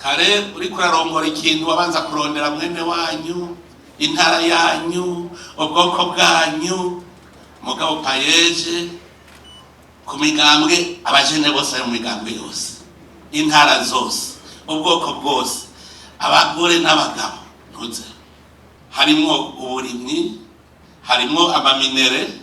kare uri kurarongora ikintu wabanza kurondera mwene wanyu, intara yanyu, ubwoko bwanyu. Mugabo payeje ku migambwe, abajene bose mu migambwe yose, intara zose, ubwoko bwose, abagore n'abagabo, ntuze harimo uburimyi, harimo amaminere,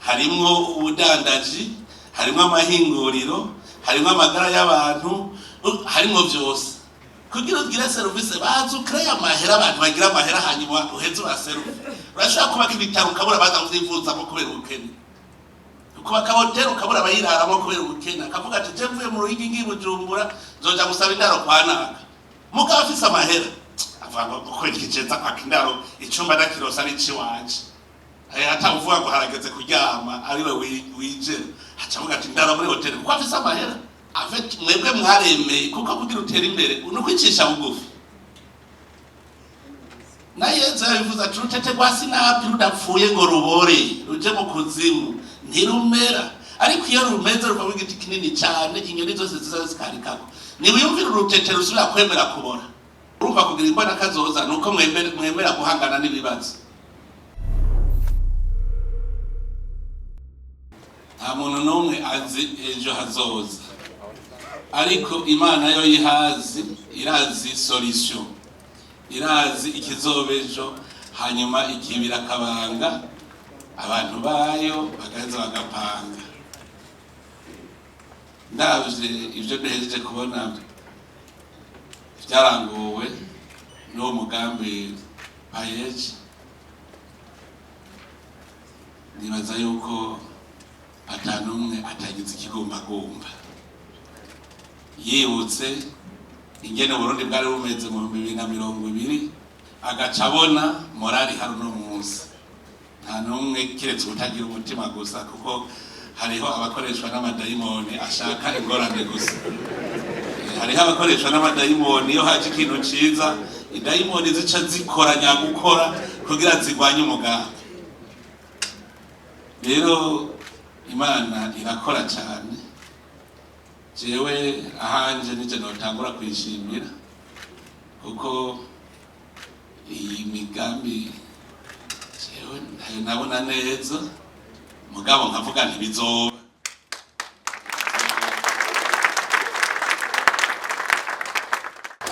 harimo ubudandaji, harimo amahinguriro, harimo amagara y'abantu, harimo byose. Kugira ugire service bazukreya amahera, abantu bagira amahera hanyuma uheze uraseruka. Urashaka kubaka ibitaro ukabura baza kuzivuza ko kubera ubukene, kubaka hoteli ukabura bayiraramo kubera ubukene, akavuga ati je mvuye mu Ruyigi ngi Bujumbura nzoja gusaba indaro kwa naka. Mugabo afise amahera avanga ko ikiceza kwa kindaro icumba ndakirosa n'ici wanje, atavuga ngo harageze kuryama ariwe wije, acavuga ati ndaro muri hoteli kuko afise amahera. Afite mwebwe mwaremeye kuko kugira utera imbere unukwicisha bugufi. Na Yesu yavuze ati rutete rwa sinapi rudapfuye ngo rubore ruje mu kuzimu ntirumera, ariko iyo rumeze ruvamo igiti kinini cyane inyoni zose ziza zikarikako. Niwiyumvira urutete rusubira kwemera kubora, urumva kugira imbona kazoza nuko mwemera guhangana n'ibibazo. Nta muntu n'umwe azi ejo hazoza, ariko Imana yo yihazi, irazi solution, irazi ikizobejo, hanyuma ikibira akabanga abantu bayo bagaheza bagapanga. Ndavye ivyo duhejeje kubona byaranguwe n'uwo mugambi payeje, nibaza yuko atanumwe atagize ikigumbagumba. Yibutse ingene Burundi bwari bumeze mu 2020, agaca abona morali hari no munsi. Nta numwe kiretse utagira umutima gusa, kuko hariho abakoreshwa n'amadayimoni ashaka ingorane gusa. Hariho abakoreshwa n'amadayimoni, iyo haje ikintu ciza idayimoni zica zikoranya gukora kugira zigwanye umugambi. Rero Imana irakora cyane. Jewe ahanje nije notangura kwishimira kuko iyi migambi jewe ntayo nabona neza, mugabo nkavuga ntibizoba.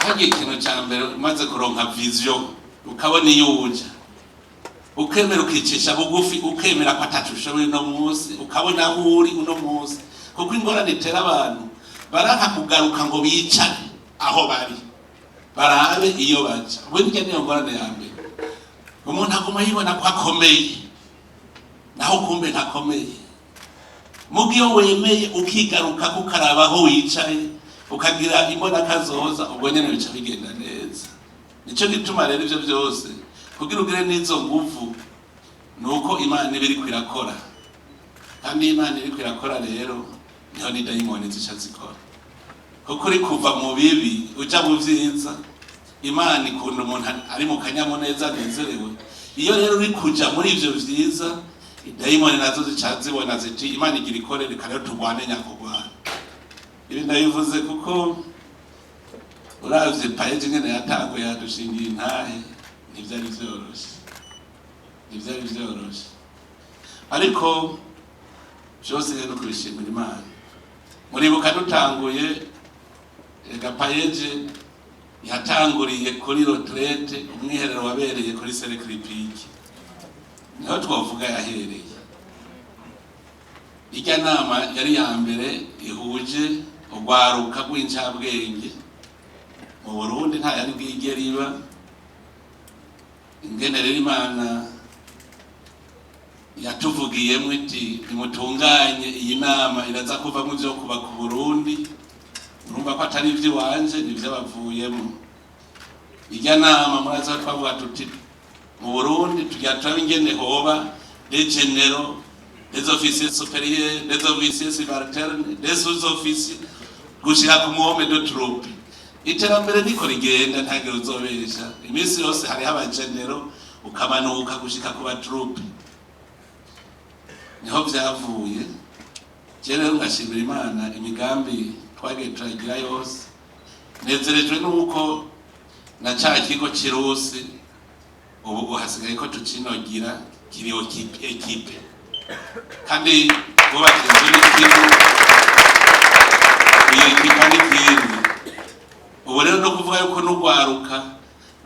Hagiye ikintu cya mbere umaze kuronka vision, ukabona iyo uja, ukemera ukicisha bugufi, ukemera ko atatushoboye no munsi, ukabona aho uri uno munsi, kuko ingorane itera abantu baraka kugaruka ngo bicare aho bari barabe iyo baca. Burya niyo ngorane ya mbere, umuntu aguma yibona ko akomeye naho kumbe ntakomeye. Mugiyo wemeye ukigaruka kukaraba aho wicaye, ukagira imbona kazoza, ubwo nyene bica bigenda neza. Nico gituma rero ivyo byose kugira ugire n'izo nguvu nuko Imana ibiri kwirakora, kandi Imana iri kwirakora rero niho ni dayimoni zica zikora. Kuko uri kuva mu bibi uja mu vyiza, Imana ikunda umuntu ari mu kanyamuneza nezerewe. Iyo rero uri kuja muri ivyo vyiza, dayimoni nazo zica zibona ziti Imana igira ikorere, rero turwane nyakugwana. Ibi ndabivuze kuko uravye payeje ngene yatanguye yadushingiye intahe, ntivyari vyoroshe, ariko byose rero kubishimira Imana. Muribuka dutanguye payeje yatanguriye kuri retraite, umwiherero wabereye kuri Serekripiki, niho twavuga yahereye. Irya nama yari ya mbere ihuje urwaruka rw'incabwenge mu Burundi, nta yari bwigera iba. Ingene rero Imana yatuvugiyemo iti nimutunganye iyi nama iraza kuva mu byo kubaka Burundi. Urumva ko atari ivy'iwanje nivyo bavuyemo. Irya nama muraza twavuga tuti mu Burundi tujya turaba ingene hoba des généraux, des officiers supérieurs, des officiers subalternes, des sous-officiers, gushika ku muhome de troupe. Iterambere niko rigenda, ntagero uzobesha. Imisi yose hariho abagenero, ukamanuka gushika ku batroupe. Niho vyavuye. Je rero ngashimira Imana imigambi twagiye turagira yose nezerejwe nuko na ca kigo Kirusi ubu hasigaye ko tucinogira kiriho ekipe kandi bubakije n'ikigo kandi kindi ubu rero no kuvuga yuko n'ugwaruka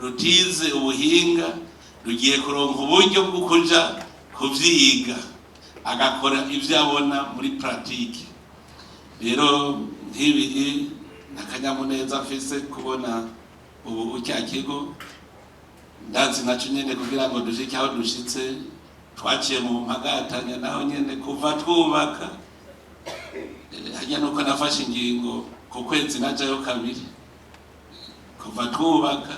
rutize ubuhinga rugiye kuronka uburyo bwo kuja kuvyiga agakora ivyo abona muri pratique. Rero nk'ibi nakanyamuneza mfise kubona ubu cya kigo ndazi naco nyene kugira ngo dushike aho dushitse twaciye mu mpagatanya naho nyene kuva twubaka hajya nuko nafashe ingingo ku kwezi najayo kabiri kuva twubaka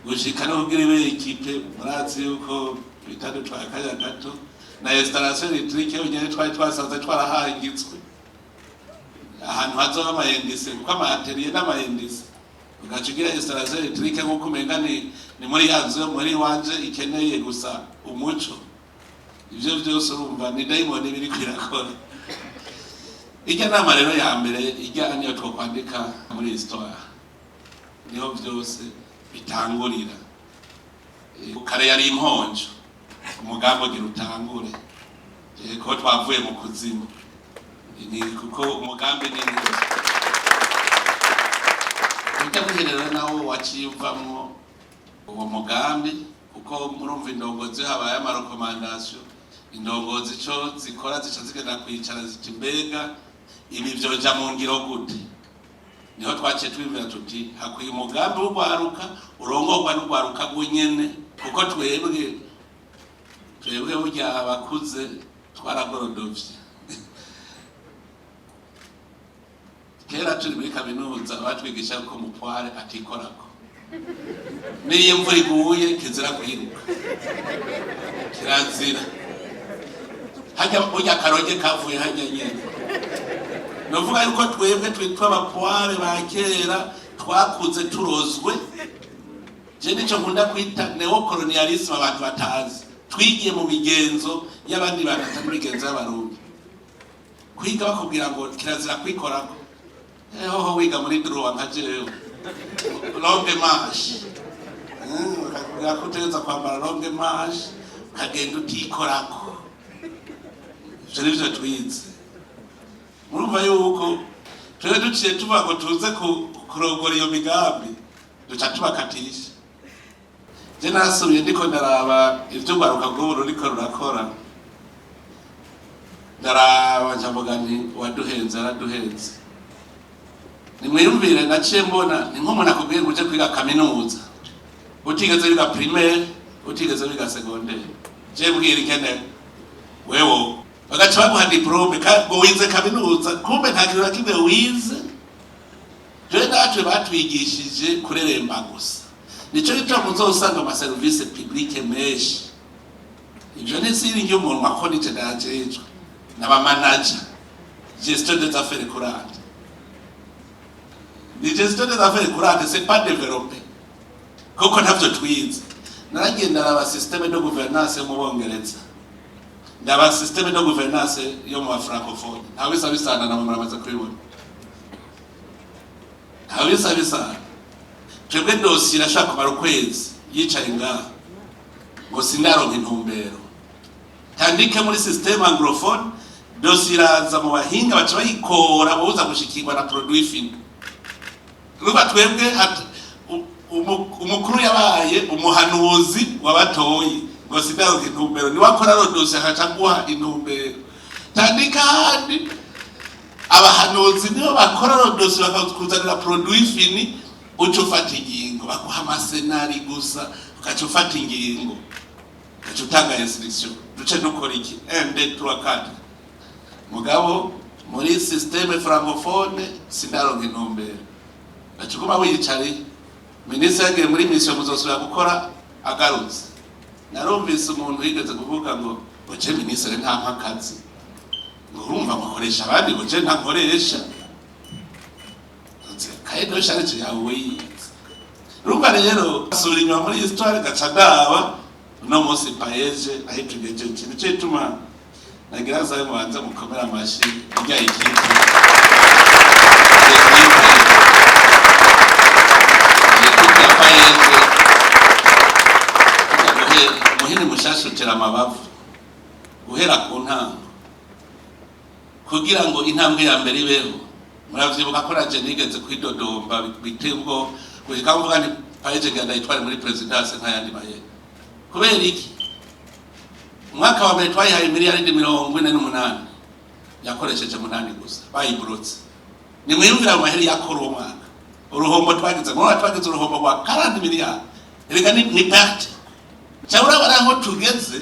gushika no kugira ibe ekipe murazi yuko bitado twakaya gato na installation electrique yonyene twasanze twarahangitswe ahantu hazoba amayendise kuko amateriye n'amayendise ugacugira installation electrique nkuko umenga ni muri yanzu muri wanje ikeneye gusa umuco ivyo byose urumva ni daimon biri kwirakora. Ijya nama rero ya mbere ijya niyo twokwandika muri histoire niho byose bitangurira. Kare yari imponjo umugambo gira utangure ko twavuye mu kuzimu ni kuko umugambi ni ujya guherera nawo waciyuvamwo uwo mugambi kuko murumva indongozi habaye amarekomandasiyo indongozi co zikora zica zigenda kwicara ziti mbega ibi vyoja mu ngiro gute. Niho twaciye twibwira tuti hakwiye umugambi w'ugwaruka urongorwa n'ugwaruka rw'unyene kuko twebwe burya abakuze twaragorodovye. Kera turi muri kaminuza batwigisha ko mutware atikorako niyo imvura iguye kizira kwiruka kirazira hajya burya karoge kavuye hajya nyene novuga yuko twebwe twitwa abakware ba kera twakuze turozwe. Je nico nkunda kwita neocolonialisme abantu batazi twigiye mu migenzo y'abandi bantu atari migenzo y'abarundi kwiga bakubwira ngo kirazira kwikorako eho wiga muri droit nka jewe longue marche bakakubwira ko utegereza kwambara longue marche ukagenda utikorako. Ivyo nivyo twize. Murumva yuko twebwe duciye tuvuga ngo tuze kurongora iyo migambi duca tubakatisha. Je nasubiye ndiko ndaraba ivyo gwaruka bw'ubu ruriko rurakora ndaraba njavuga nti waduhenze araduhenze. Nimwiyumvire naciye mbona ni nk'umuntu akubwiye ngo uje kwiga kaminuza utigeze biga primaire utigeze biga secondaire je mbwira ikene wewo bagaca baguha diplome ngo wize kaminuza kumbe nta kintu na kimwe wize. Je natwe batwigishije kureremba gusa nico gituma muzosanga ama service public menshi ivyo nisiri ngiyo umuntu makonite dajejwe n'aba manager gestion des affaires courantes. Les gestion des affaires courantes c'est pas développé koko ntavyo twize. Naragenda aba système de gouvernance mu Bongereza ndaba système de gouvernance yo mu francophone ntabisa bisana na muramaze kwibona ntabisa bisana twebwe dossier irashaka kumara ukwezi yicaye ngaha ngo sindaronka intumbero tandike muri système anglophone dossier iraza mu bahinga baca bayikora boza gushikirwa na produit fin. Ruba twebwe umukuru yabaye umuhanuzi wabatoyi ngo sindaronka intumbero ni wakora dossier akaca guha intumbero tandika handi abahanuzi nibo bakora dossier bakakuzanira produit fini ucufata ingingo bakuha amasenari gusa ukacufata ingingo ukacutanga instruction duce dukora iki 1 2 3 4 mugabo muri système francophone sindaronka intumbero bacukuma wiyicari ministre yagiye muri mission muzosubira gukora agarutse. Narumvise umuntu yigeze kuvuga ngo je ministre nta mpakazi urumva mukoresha abandi ngo je ntakoresha kaedo sharije yawe. Rumva rero asura inyuma muri histoire gaca ndaba no munsi paeje ahitugeje ikintu cyituma nagira zawe mubanza mukomera amashi ijya ikintu shotera amabavu guhera ku ntango kugira ngo intambwe ya mbere ibeho. Muravyibuka ko naje nigeze kwidodomba bitebwo kugira mvuga ni paeje ngenda yitware muri presidence nk'ayandi maye. Kubera iki umwaka wa mbere twayihaye miliyari 48 yakoresheje munani gusa bayiburutse. Ni mwiyumvira mu maheri yakora uwo mwaka uruhombo twagize uruhombo rwa 40 miliyari. Erega ni perte cyabura barango tugeze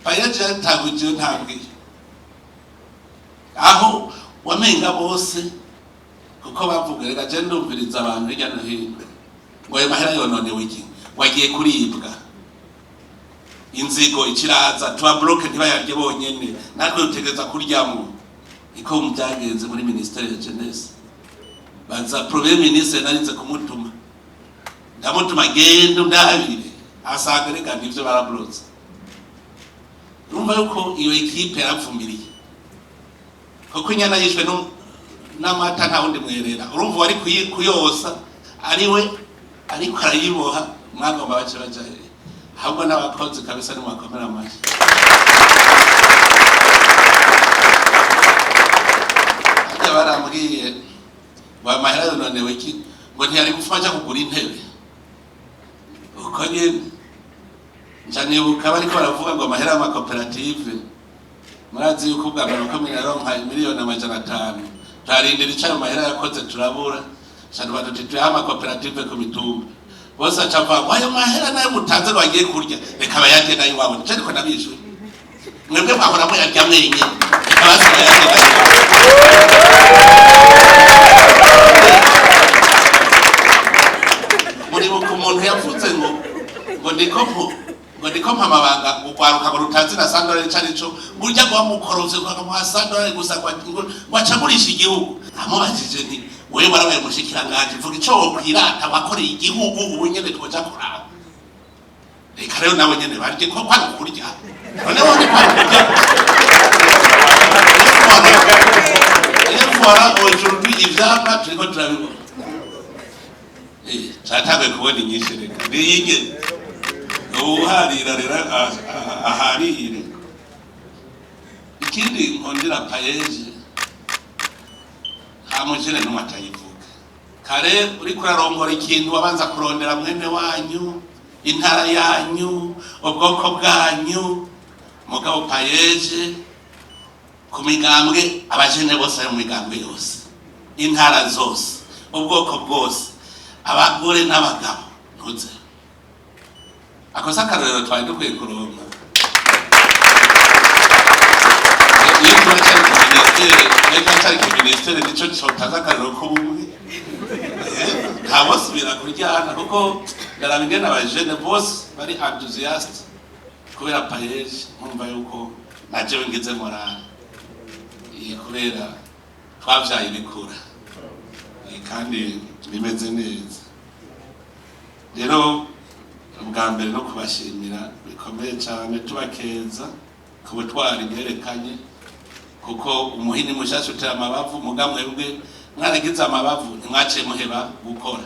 paeje ntaguje ntambwe aho wamenga bose kuko bavuga rega je ndumviriza abantu hirya no hino ngo ayo mahera yononewe iki wagiye kuribwa inzigo ikiraza tuba bloke ntibayarye bonyene natwe dutegereza kuryamo iko mubyagenze muri ministere ya jeunesse banza premier ministre narinze kumutuma ndamutuma gendo ndabire asanga rega nivyo barablotse. Urumva yuko iyo equipe yaravumiriye kuko inyana yishwe n'amata nta wundi mwerera. Urumva wari kuyosa ariwe ariko arayiboha mwagomba bace bajaye ahubwo n'abakozi kabisa n'umwakomera amashi. Ajya barambwiye wa mahera yononewe iki ngo ntiyari gufasha kugura intebe uko nyene njanibuka bariko baravuga ngo amahera y'amakoperative murazi yuko bwabara ko minaronka miliyoni 500 tarindira icayo mahera yakoze turabura cyane baduti y'amakoperative ku mitumba bose acava ayo mahera nayo mutanze bagiye kurya reka bayage nayo wabo cyo ariko nabishwe mwebwe bahora mu yarya mwenye abasi bayage muri uko umuntu yavuze ngo ndiko mpamabanga gukwaruka ngo rutanze na sandorari carico burya ngo amukorovye kwa mu sandorari gusa kwa camurisha igihugu. Amubajije nti wewe barabaye mushikiranganje vuga ico wokwirata wakoreye igihugu ubu nyene twoja kuraba reka rero nawe nyene barye ko kwa kurya none wone kwa kurya voilà aujourd'hui ivyapa turiko turabibona cyatabe kubona inyinshi reka niyige uharira rera aharire. Ikindi nkondira paeje hamujene n'umatayivuga kare uri kurarongora ikintu wabanza kurondera mwene wanyu intara yanyu ubwoko bwanyu mugabo paeje ku migambwe abajene bose ari mu migambwe yose intara zose ubwoko bwose abagore n'abagabo ntuze akosa karero twari dukwiye kuronka ministere nico cyotaza karero ko bumwe ntabosubira kuryana kuko darabingena abajene bose bari enthusiast kubera paeje mwumva yuko najewe ngize morale kubera twavyaye ibikura kandi bimeze neza. Rero ubwa mbere no kubashimira bikomeye cyane tubakeza ku butwari bwerekanye kuko umuhini mushasha utera amabavu mugamwe bwe mwaragize amabavu ntimwaciye muheba gukora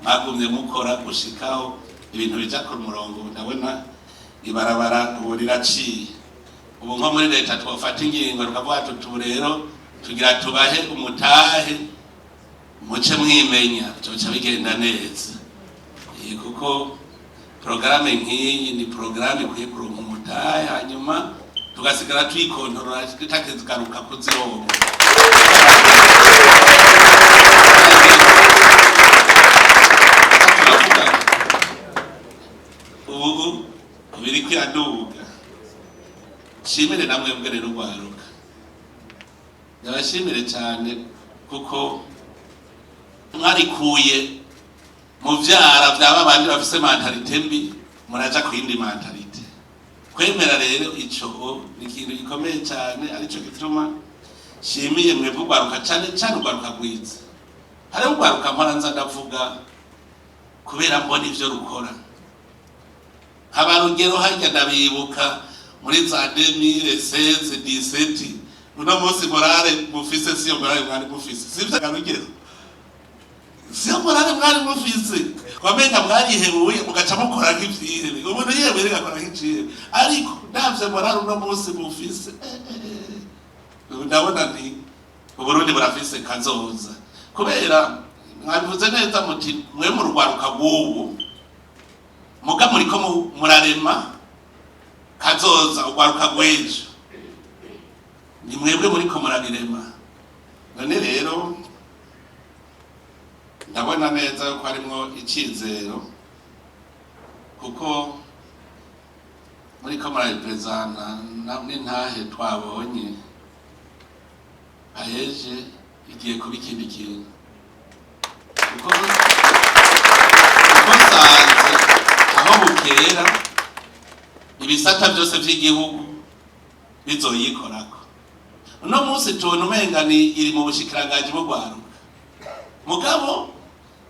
mwagumye mukora gushikaho ibintu bija ku murongo. Ndabona ibarabara ubu riraciye ubu nko muri leta twafata ingingo tukavuga tutu rero tugira tubahe umutahe muce mwimenya cyoca bigenda neza kuko programme nk'iyi ni programme ikwiye kuronka umutahe hanyuma tugasigara twikontorora tutakezigaruka kuzironka. Ubu biri kwiraduga shimire namwe mbere n'ugwaruka ndabashimire cyane kuko mwarikuye mu vyara vyaba abandi bafise mentalite mbi muraja kwindi mentalite kwemera. Rero ico ni ikintu gikomeye cyane arico gituma shimiye mwebwe ugwaruka cyane cyane ugwaruka gwiza hari ugwaruka mparanza ndavuga kubera mbona ivyo rukora habarugero harya ndabibuka muri za 2016 17 uno munsi morale mufise siyo morale mwari mufise sivyo karugero siyo morale mwari mufise wamenga mwarihebuye mugaca mukora nk'ivyihebe umuntu yewe gakora nk'icihebe ariko ndavye morale uno munsi mufise ndabona nti Uburundi burafise kazoza kubera mwabivuze neza muti mwe mu rwaruka rw'ubu muga muriko murarema kazoza urwaruka rw'ejo ni mwebwe muriko murabirema none rero ndabona neza ko harimo icyizero kuko muriko murarepresenta n'intahe twabonye aheje igiye kuba ikindi kintu kuko sanze aho bukera ibisata byose by'igihugu bizoyikorako uno munsi tubona umengani iri mu bushikiranganji bwo gwaruka mugabo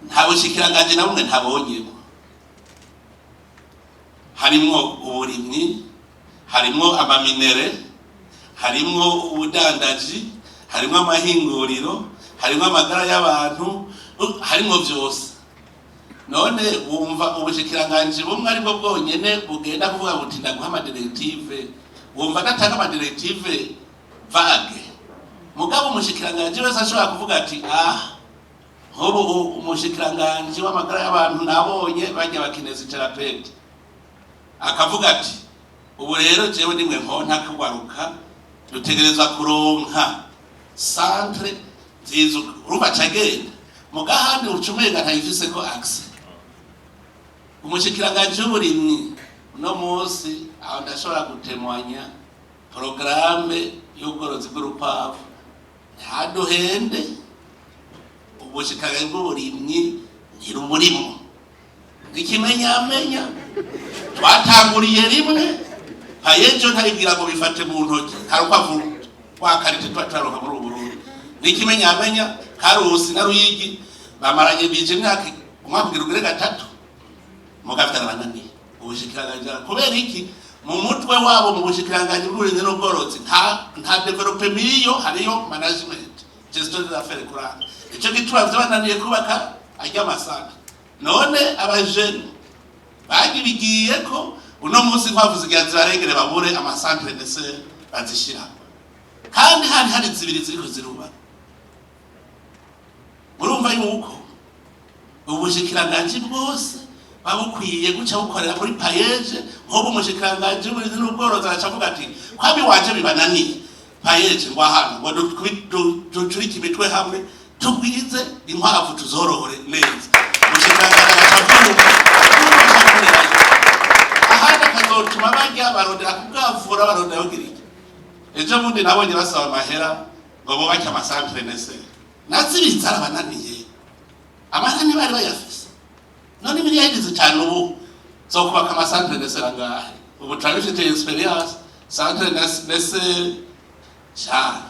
nta bushikiranganji na bumwe ntabonyemo harimwo uburimyi harimwo amaminere harimwo ubudandaji harimwo amahinguriro harimwo amagara y'abantu harimwo byose none wumva ubushikiranganji bumwe aribwo bwonyene bugenda kuvuga buti ndaguha amadirektive wumva datanga amadirektive vage mugabo umushikiranganji wese ashobora kuvuga ati hobo umushikiranganji w'amagara y'abantu nabonye bajya bakinezi therapeuti akavuga ati ubu rero jewe nimwe nkonta kugwaruka dutegereza kuronka centre zizo ruba cagenda mugahandi ucumenga ntayifise ko access umushikiranganji w'uburimyi no munsi aho ndashobora gutemwanya programme y'ubworozi bw'urukwavu ntaduhende ubushikiranganje bw'uburimyi ntiruburimo ikimenyamenya twatanguriye rimwe hayejo ntaribwira ngo bifate mu ntoki karukwavu wakarite twataroka muri Burundi n'ikimenyamenya Karusi na Ruyigi bamaranye bije imyaka umwaka ugire gatatu mugafitana banani ubushikiranganje kubera iki mu mutwe wabo mu bushikiranganje bw'uburimyi n'ubworozi nta development iyo hariyo management gestion des affaires courantes ico gitwa bananiye kubaka ajya amasaka none abajene bagibigiye ko uno munsi kwavuze igihe regere babure amasantre ndetse bazishira kandi hari zibiri ziriko ziruba murumva yuko ubushikiranganje bwose babukwiye guca bukorera muri payeje nko umushikiranganje w'uburimyi n'ubworozi aracavuga ati kwabi waje bibananiye payeje ngo ahantu ngo ducurike imitwe hamwe tubwize inkwavu tuzorohore neza umushikiranganje aracavuga ahandi akazotuma bajya barondera kugavura barondera bagirike ejo bundi nabonye basaba amahera ngo bubake amasantre nese nazibiza arabananiye amanani bari bayafise none biri yagize cyane ubu zo kubaka amasantre nese rangahe ubu turabifite experience santre nese cha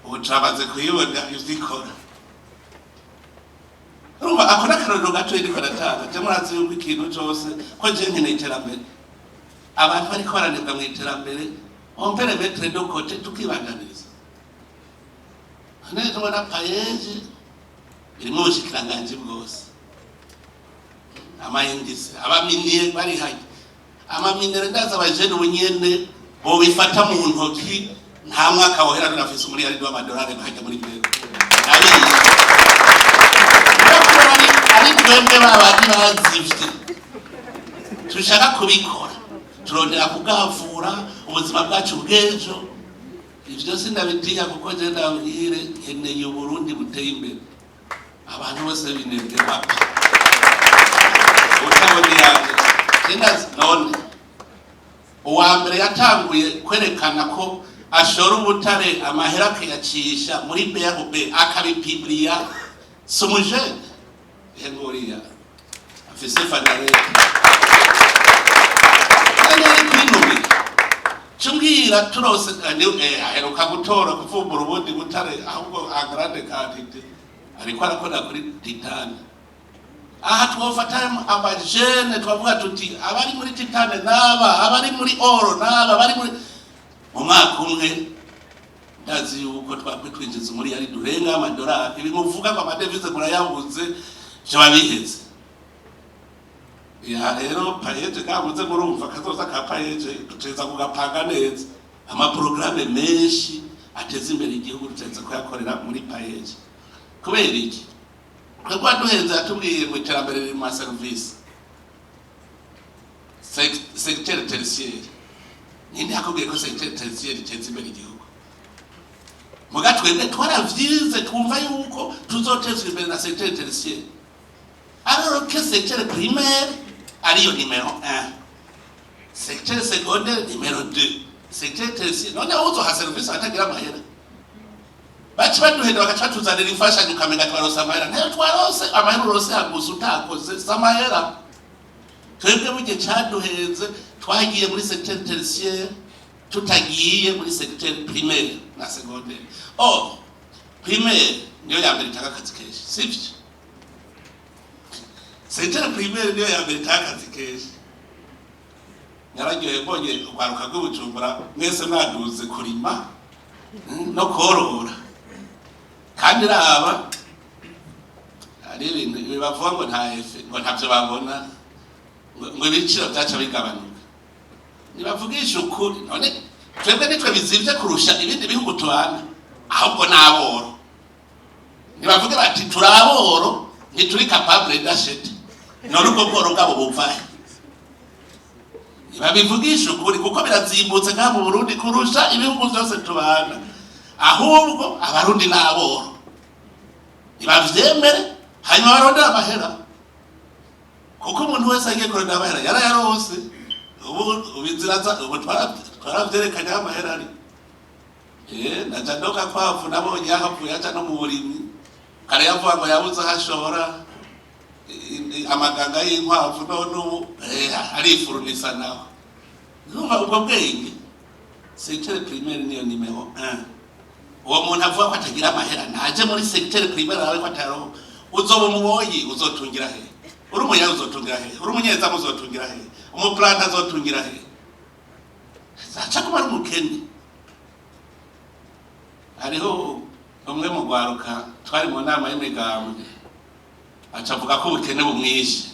ubu turabaze kuyibona ivyikora rumva akora karoro gato iriko ratanga je murazi yuko ikintu cyose ko je nkene iterambere abantu bariko baranebwa mu iterambere on peut le mettre de côté tukibanganiza none tubona payeje irimo ubushikiranganje bwose amayingise abaminiye bari hayi amaminere ndaza abajene ubunyene bo bifata mu ntoki nta mwaka wohera n'afise muri ari $1 bahajya muri bero ari twebwe babandi bazivye tushaka kubikora turondera kugavura ubuzima bwacu bw'ejo ivyo sindabitinya kuko je ndabwire nkeneye Uburundi buteye imbere abantu bose binebwe bapfa utabone yaje tendazi none uwa mbere yatanguye kwerekana ko ashora ubutare amahera akayacisha muri BRB akabipibliya sumujene Hengoria afise fanarete chumbwira turose aheruka gutora kuvumbura ubundi butare ahubwo agrande kandide ariko arakora kuri Titane aha twofata abajene twavuga tuti abari muri Titane naba abari muri oro naba abari muri mu mwaka umwe ndazi yuko twakwitwinjiza muri yari durenga $1 ibimuvuga ko amadevize murayabuze cyo babiheze ya rero payeje kamuze murumva kazoza ka payeje tuteza kugapanga neza amaprograme menshi ateza imbere igihugu tuteza kuyakorera muri payeje kubera iki kwa duhenze atubwiye mu iterambere riri mu service secteur tertiaire ninde yakubwiye ko secteur tertiaire iteza imbere igihugu muga twebwe twaravyize twumva yuko tuzoteza imbere na secteur tertiaire alors que secteur primaire ariyo numéro 1 secteur secondaire numéro 2 secteur tertiaire none uzo ha service atagira amahera bachi baduhenda bagaca tuzanira imfashanyo ukamenga twarosa amahera ntayo twarose amahera urose yagusa utakoze samahera twebwe mu gihe cyaduhenze twagiye muri secteur tertiaire tutagiye muri secteur primaire na secondaire primaire niyo yambere itanga akazi kenshi sivyo secteur primaire niyo yambere itanga akazi kenshi naragiye mbonye ukwaruka rw'Ubujumbura mwese mwaduze kurima no korora kandi raba ari ibintu bibavuga ngo nta efe ngo ntavyo babona ngo ibiciro byaca bigabanuka nibavugisha ukuri none twebwe nitwe bizivye kurusha ibindi bihugu tubana ahubwo naboro nibavuge bati turaboro ntituri capable d'achete none ubwo bworo bwabo buvahe nibabivugisha ukuri kuko birazimbutse nka mu Burundi kurusha ibihugu byose tubana ahubwo abarundi naboro nibavyemere hanyuma barondera amahera kuko umuntu wese agiye kurondera amahera yarayarose ubu biziraza ubu twaravyerekanye amahera ari naja ndoka kwavu nabonye yahavuye aja no mu burimyi kare yavuga ngo yabuze hashora amaganga y'inkwavu none ubu arifurunisa nawe numva ubwo bwenge secteur primaire niyo numéro 1 uwo muntu avuga ko atagira amahera naje muri secteur primaire awe ko ataro uzoba umuboyi uzotungira he uri umuyaga uzotungira he uri umunyezamu uzotungira he umuplanta azotungira he zaca kuba ari umukene hariho umwe mu gwaruka twari mu nama y'imigambwe aca avuga ko ubukene bumwishe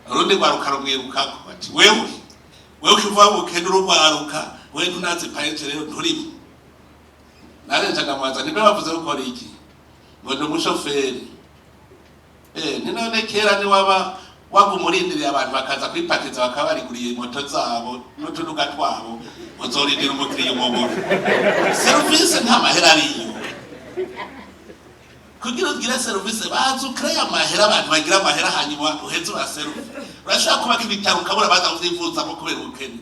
urundi gwaruka rumwirukako ati wewe ukivuga ubukene urugwaruka wewe ntunazi payeje rero nturimo narenja ngamwaza nibe bavuze gukora iki ngo ndi umushoferi ninone kera ni waba wagumurindiriye abantu bakaza kwipakiza bakabariguriye moto zabo n'utuduga twabo uzorindira umukiriya umubura service nta mahera ariyo kugira ugire service bazi ukreya amahera abantu bagira amahera hanyuma uheze uraseruka urashaka kubaka ibitaro ukabura baza kuvyivuza ko kubera ubukene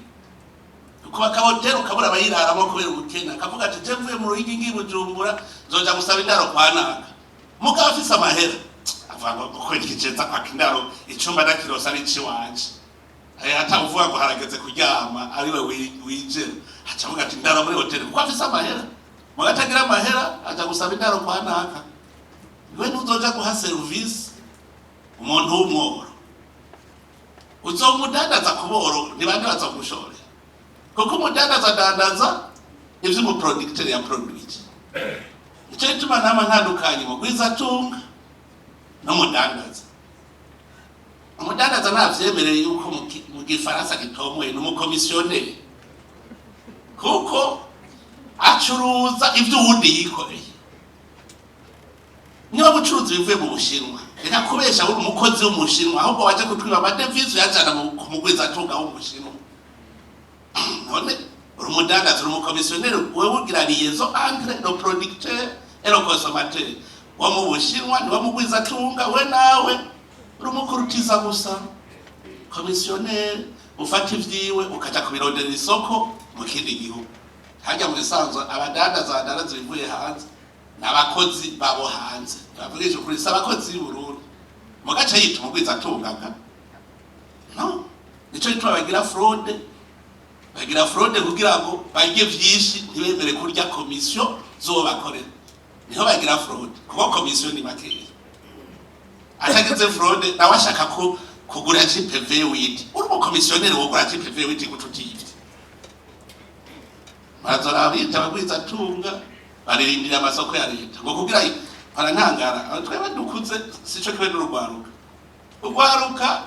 kubaka hotel ukabura abayiraramo kubera ubukene akavuga ati je mvuye mu ruhigi ngi Bujumbura zoja gusaba indaro kwanaka muga afise amahera avuga ko ikiceza kwa kindaro icumba ndakirosa ari wanje atavuga ngo harageze kuryama ari we wije acavuga ati ndaro muri hotel kuko afise amahera mugatagira amahera aja gusaba indaro kwanaka we nuzoja guha service umuntu w'umworo uzomudandaza kuboro nibande baza gushora kuko umudandaza dandaza ivyo mu producteur ya produit icyo gituma nama ntandukanye mu gwiza tunga no mudandaza umudandaza navyemereye yuko mu gifaransa gitomwe no mu commissionnaire kuko acuruza ivyo uwundi yikoreye niba bucuruzi bivuye mu Bushinwa reka kubesha uri umukozi w'umushinwa ahubwo waje kutwiba amadevize yajana mu mugwiza tunga w'umushinwa none uri umudandaza uri umukomisiyoneri wewe ugira liaison entre le producteur et le consommateur wa mu Bushinwa ni wa mugwiza tunga we nawe uri umukurutiza gusa komisiyoneri ufata ivyiwe ukaja kubirondera isoko mu kindi gihugu hajya mu bisanzwe abadandaza badandaza bivuye hanze n'abakozi babo hanze bavugisha kuri abakozi y'Uburundi mu gace yitwa mugwiza tungaga no nico gitwa bagira fraude kugira ngo bagye vyinshi ntibemere kurya commission zo bakorera niho bagira fraude kuko commission ni makeya atageze fraude nawashaka ko kugura GPV witi uri mu commissionnaire wo gura GPV witi gututivye bazora bita bagwiza tunga barindira amasoko ya leta ngo kugira parantangara tweba dukuze sico kibe n'urugwaruka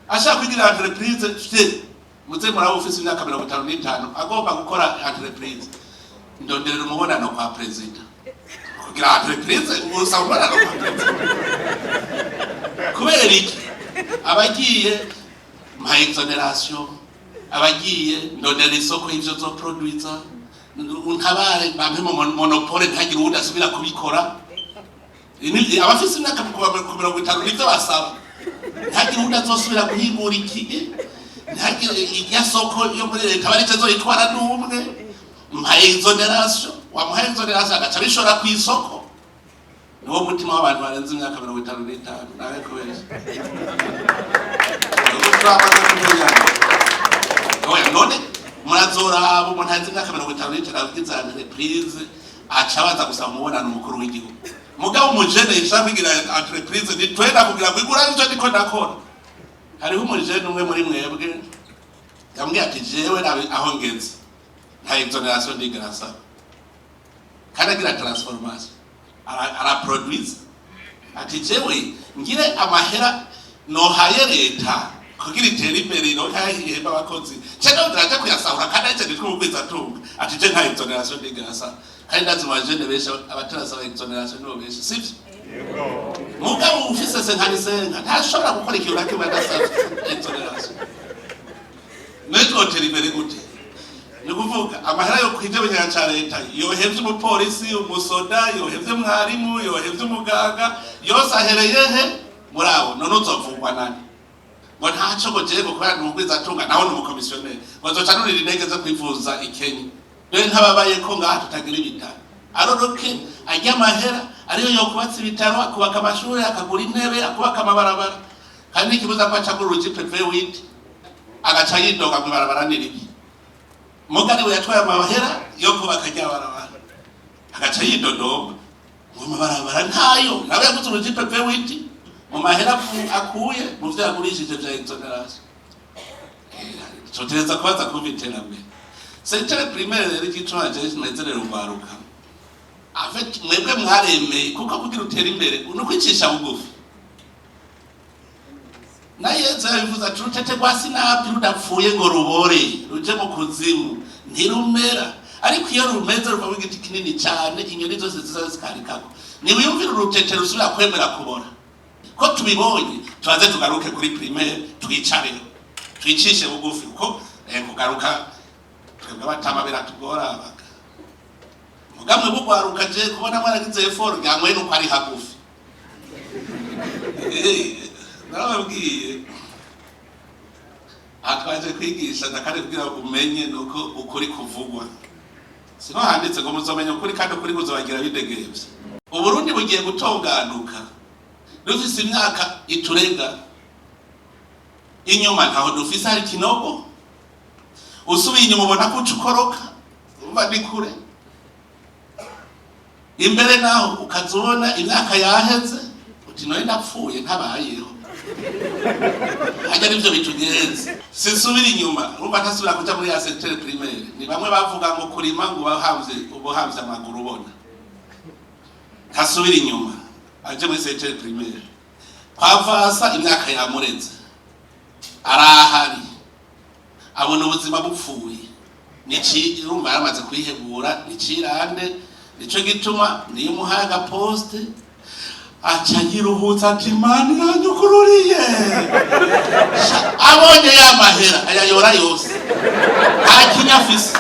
ashaka kwigira entreprise fite muze muri office imyaka 55 agomba gukora entreprise ndonderera umubonano kwa president kugira entreprise ubusa umubonano kwa president kubera iki abagiye ma exoneration abagiye ndondera isoko y'ivyo zo producer untabare bampe mu monopole ntagira udasubira kubikora abafise imyaka 50 nivyo basaba ntagira udazosubira guhingura iki ntagira irya soko yo muri leta bari tezo yitwara n'umwe mpa exoneration wamuha exoneration agaca bishora ku isoko niwo mutima w'abantu barenze imyaka 55 nawe kubesha oya none murazorabo umuntu azi imyaka 55 avugize entreprise aca baza gusaba umubonano umukuru w'igihugu mugabo umujene yishabigira entreprise ni twenda kugira ngo igura nicyo ndiko ndakora hariho umujene umwe muri mwebwe yambwiye ati jewe aho ngeze nta exoneration ndigrasa kandi agira transformation ara produce ati jewe ngire amahera no haye leta kugira itere imbere no kahihemba abakozi cyangwa ndaje kuyasahura kandi icyo ndiko mubwiza tunga ati je nta exoneration ndigrasa kandi ndazima jene besha abatarasaba exoneration no besha sivyo mugabo ufise senkanisenga ntashobora gukora ikintu nakimwe adasaba exoneration netwo teribere gute nikuvuga amahera yo kwije bya leta yohevye umupolisi umusoda yohevye mwarimu yohevye umuganga yose ahereyehe murawo none uzovugwa nani ngo ntaco ngo jego kubera n'umugwiza tunga naho n'umukomisiyoneri ngo zocanurira intege zo kwivuza ikenye dore ntababaye ko ngaha tutagira ibitaro aroroke ajya amahera ariyo yo kubatsa ibitaro akubaka amashuri akagura intebe akubaka amabarabara kandi ikibuza ko aca muri ruji privé windi agaca yidoga mu barabara niribi mugari we yatwaye amahera yo kubaka ajya barabara agaca yidodoma mu mabarabara ntayo nawe yaguze uruji privé windi mu mahera akuye mu vyagurishije vya exoneration coteza kwaza kubitera mbere secteur primaire rero gituma je nezerera umbaruka avec mwebwe mwaremeye kuko kugira utera imbere no kwicisha bugufi nayeza bivuza turutete kwasi napi rudapfuye ngo rubore ruje mu kuzimu ntirumera ariko iyo rumeze ruva w'igiti kinini cyane inyoni zose zizazikarikako ni wiyumvira urutete rusubira kwemera kubora ko tubibonye tubaze tugaruke kuri primaire twicare twicishe bugufi kuko kugaruka twebwe batama biratugora abaga mugamwe bugwaruka je kubona mwaragize effort gamwe nuko ari hagufi narababwiye atwaje kwigisha ndakare kugira umenye nuko ukuri kuvugwa sino handitse ngo muzomenya ukuri kandi ukuri kuzobagira bidegevye uburundi bugiye gutonganuka dufise imyaka iturenga inyuma ntaho dufise hari kinogo usubiye inyuma ubona ko ucukoroka umva ni kure imbere naho ukazobona imyaka yaheze uti noye ndapfuye ntabayeho hajya nivyo bitugenze sisubira inyuma urumva ntasubira kuja muri ya secteur primaire ni bamwe bavuga ngo kurima ngo ubuhavye amaguru ubona ntasubira inyuma aje muri secteur primaire kwavasa imyaka yamureze arahari abona ubuzima bupfuye niki urumva yaramaze kwihebura nicirande nico gituma niyo muhaga poste acha yiruhutsa ati mani nanyukururiye abonye ya mahera ayayora yose akinyafise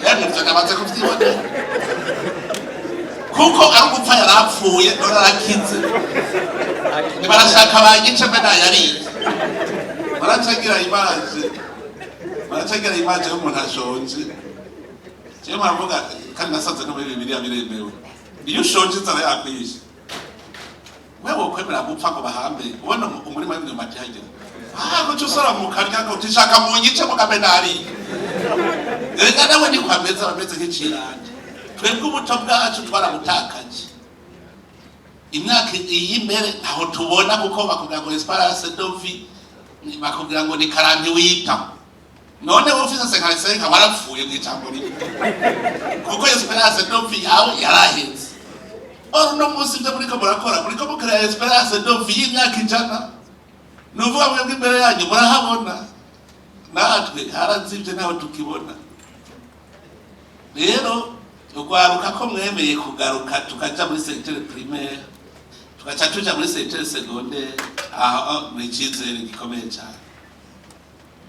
yani mfakabaze kuvyibona kuko ari gupfa yarapfuye dora rakize ni barashaka bagice mbe nayariye baracagira image y'umuntu ashonje je maravuga kandi nasanze no muri Bibiliya biremewe iyo ushonje inzara yakwishe wewe kwemera gupfa ngo bahambe ubona umurima w'imyumbati hagera kuco usora mu karya ngo utishaka mu nyice mu kamenari reka nawe ni kwameza bameze nk'icirande twebwe ubuto bwacu twarabutakaje imyaka iyimbere ntaho tubona kuko bakubwira ngo esperance de vie bakubwira ngo ni karanti wita none ufise sekarisenga warapfuye mw'ijambo rimwe kuko esperance de vie yawe yaraheze no musi byo muriko murakora muriko mukora esperance de vie y'imyaka ijana nuvuga mwe mwebwe imbere yanyu murahabona natwe harazivye nawe tukibona rero ugwaruka ko mwemeye kugaruka tukaja muri secteur primaire tugaca tuja muri secteur secondaire aho muri cizere gikomeye cyane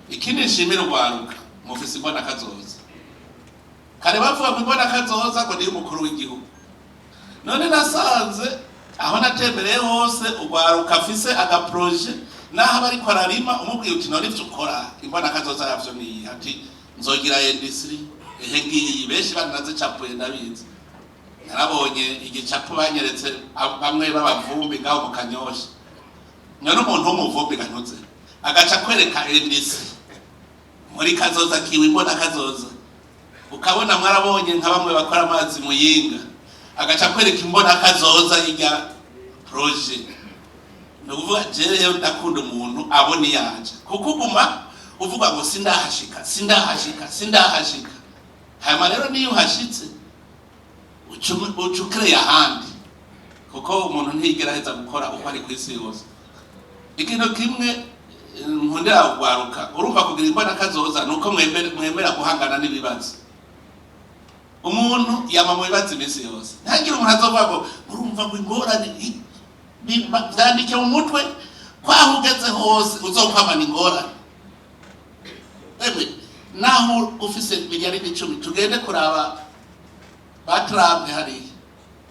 ikindi nshimira ugwaruka mufise imbona kazoza kare bavuga ngo imbona kazoza ngo ni umukuru w'igihugu none nasanze aho natembereye hose ugwaruka afise aga projet naho bari korarima umubwiye uti none ivyo ukora imbona kazoza yavyo ni ati nzogira industry ehengiyi benshi banaze capuye ndabizi narabonye igicapo banyeretse bamwe babavumbi ngaho mu Kanyosha none umuntu w'umuvumbi gantuze agaca kwereka industry muri kazoza kiwe imbona kazoza ukabona mwarabonye nka bamwe bakora amazi muyinga agaca kwereka imbona kazoza y'ijya projet no kuvuga jewe ndakunda umuntu abone yaje kuko uguma uvuga ngo sindahashika hama rero niyo hashitse ucukire ahandi kuko umuntu ntigera heza gukora uko ari kwisi yose ikintu kimwe nkundira ugwaruka urumva kugira imbona kazoza nuko mwemera guhangana n'ibibazo umuntu yama mu bibazo imisi yose ntagira umuntu azovuga ngo urumva ngo ingorane byandike mu mutwe kwaho ugeze hose uzokwamana ingorane naho ufise miliyari 10 tugende kuraba Trump hari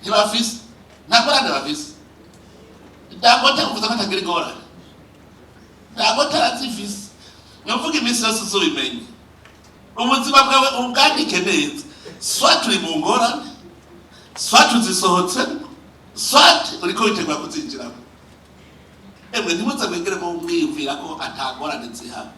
ntibafise ntakorane bafise Dangote uvuze ko atagira ingorane Dangote arazifise novuga imisi yose uzobimenye ubuzima bwawe ubwandike neza soit turi mu ngorane soit tuzisohotse soit uriko witegura kuzinjiramo ntimuze mwegere mu mwiyumvira ko atangorane zihaba